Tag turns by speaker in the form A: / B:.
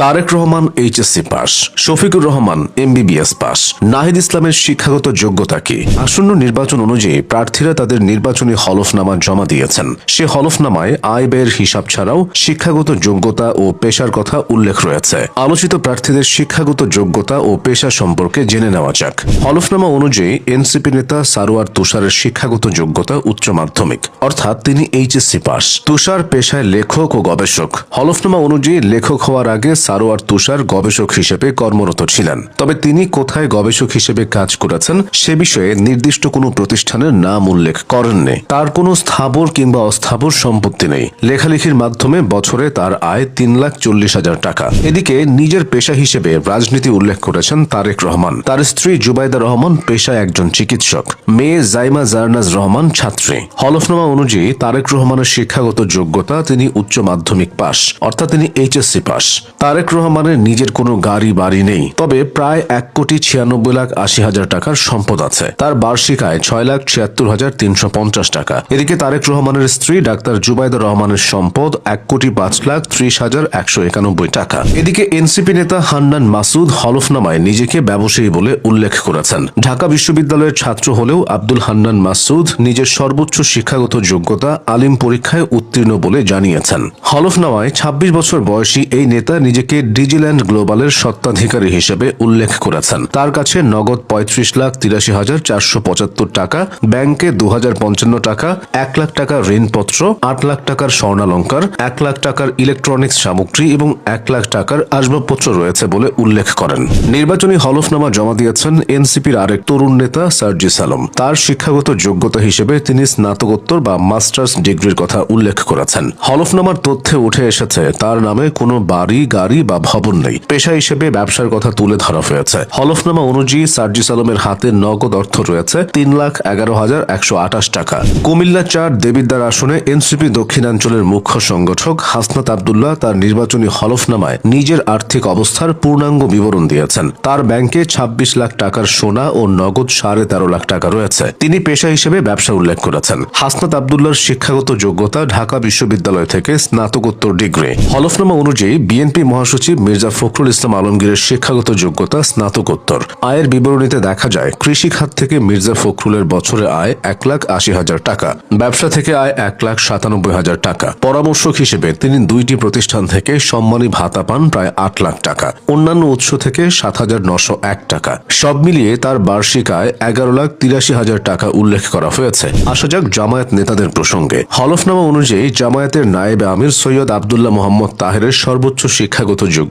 A: Tarique Rahman HSC pass, Shafiqur Rahman MBBS pass. Nahid ইসলামের শিক্ষাগত যোগ্যতা কি? আসন্ন নির্বাচন অনুযায়ী প্রার্থীরা তাদের নির্বাচনী হলফনামা জমা দিয়েছেন। সে হলফনামায় আয় ব্যয়ের হিসাব ছাড়াও শিক্ষাগত যোগ্যতা ও পেশার কথা উল্লেখ রয়েছে। আলোচিত প্রার্থীদের শিক্ষাগত যোগ্যতা ও পেশা সম্পর্কে জেনে নেওয়া যাক। হলফনামা অনুযায়ী এনসিপি নেতা সারোয়ার তুষারের শিক্ষাগত যোগ্যতা উচ্চ মাধ্যমিক, অর্থাৎ তিনি এইচএসসি পাস। তুষার পেশায় লেখক ও গবেষক। হলফনামা অনুযায়ী লেখক হওয়ার আগে সারোয়ার তুষার গবেষক হিসেবে কর্মরত ছিলেন। তবে তিনি কোথায় গবেষক হিসেবে কাজ করেছেন সে বিষয়ে নির্দিষ্ট কোনো প্রতিষ্ঠানের নাম উল্লেখ করেননি। তার কোনো স্থাবর কিংবা অস্থাবর সম্পত্তি নেই। লেখালেখির মাধ্যমে বছরে তার আয় 3,40,000 টাকা। এদিকে নিজের পেশা হিসেবে রাজনীতি উল্লেখ করেছেন তারেক রহমান। তার স্ত্রী জুবাইদা রহমান পেশায় একজন চিকিৎসক, মেয়ে জাইমা জারনাজ রহমান ছাত্রী। হলফনামা অনুযায়ী তারেক রহমানের শিক্ষাগত যোগ্যতা তিনি উচ্চ মাধ্যমিক পাস, অর্থাৎ তিনি এইচএসসি পাস। তারেক রহমানের নিজের কোনো গাড়ি বাড়ি নেই, তবে প্রায় 1,96,80,000 টাকার সম্পদ আছে। তার বার্ষিক আয় 6,76,350 টাকা। এদিকে তারেক রহমানের স্ত্রী ডাক্তার জুবাইদা রহমানের সম্পদ 1,30,30,191 টাকা। এদিকে এনসিপি নেতা হান্নান মাসুদ হলফনামায় নিজেকে ব্যবসায়ী বলে উল্লেখ করেছেন। ঢাকা বিশ্ববিদ্যালয়ের ছাত্র হলেও আব্দুল হান্নান মাসুদ নিজের সর্বোচ্চ শিক্ষাগত যোগ্যতা আলিম পরীক্ষায় উত্তীর্ণ বলে জানিয়েছেন। হলফনামায় 26 বছর বয়সী এই নেতা নিজেকে ডিজিল্যান্ড গ্লোবালের স্বত্বাধিকারী হিসেবে উল্লেখ করেছেন। তার কাছে নগদ 35,83,475 টাকা, ব্যাংকে 2,055 টাকা, 1 লাখ টাকার ঋণপত্র, 8 লাখ টাকার স্বর্ণালঙ্কার, 1 লাখ টাকার ইলেকট্রনিক্স সামগ্রী এবং 1 লাখ টাকার আসবাবপত্র রয়েছে বলে উল্লেখ করেন। নির্বাচনী হলফনামা জমা দিয়েছেন এনসিপির আরেক তরুণ নেতা সার্জিস আলম। তার শিক্ষাগত যোগ্যতা হিসেবে তিনি স্নাতকোত্তর বা মাস্টার্স ডিগ্রির কথা উল্লেখ করেছেন। হলফনামার তথ্যে উঠে এসেছে তার নামে কোনো বাড়ি, গাড়ি বা ভবন নেই। পেশা হিসেবে ব্যবসার কথা তুলে ধরা হয়েছে। হলফনামা অনুযায়ী সার্জিস আলমের হাতে নগদ অর্থ রয়েছে 3,11,128 টাকা। কুমিল্লা 4 দেবিদ্বার আসনে এনসিপি দক্ষিণাঞ্চলের মুখ্য সংগঠক হাসনাত আব্দুল্লাহ তার নির্বাচনী হলফনামায় নিজের আর্থিক অবস্থার পূর্ণাঙ্গ বিবরণ দিয়েছেন। তার ব্যাংকে 26 লাখ টাকার সোনা ও নগদ 13.5 লাখ টাকা রয়েছে। তিনি পেশা হিসেবে ব্যবসা উল্লেখ করেছেন। হাসনাত আব্দুল্লাহর শিক্ষাগত যোগ্যতা ঢাকা বিশ্ববিদ্যালয় থেকে স্নাতকোত্তর ডিগ্রি। হলফনামা অনুযায়ী বিএনপি মহাসচিব মির্জা ফখরুল ইসলাম আলমগীরের শিক্ষাগত যোগ্যতা স্নাতকোত্তর। আয়ের বিবরণীতে দেখা যায় কৃষি খাত থেকে মির্জা ফখরুলের বছরে আয় 1,80,000 টাকা, ব্যবসা থেকে আয় 1,97,000 টাকা। পরামর্শক হিসেবে তিনি 2টি প্রতিষ্ঠান থেকে সম্মানী ভাতা পান প্রায় 8 লাখ টাকা, অন্যান্য উৎস থেকে 7,901 টাকা। সব মিলিয়ে তার বার্ষিক আয় 11,83,000 টাকা উল্লেখ করা হয়েছে। আসা যাক জামায়াত নেতাদের প্রসঙ্গে। হলফনামা অনুযায়ী জামায়াতের নায়েবে আমির সৈয়দ আব্দুল্লাহ মোহাম্মদ তাহেরের সর্বোচ্চ শিক্ষাগত যোগ্যতা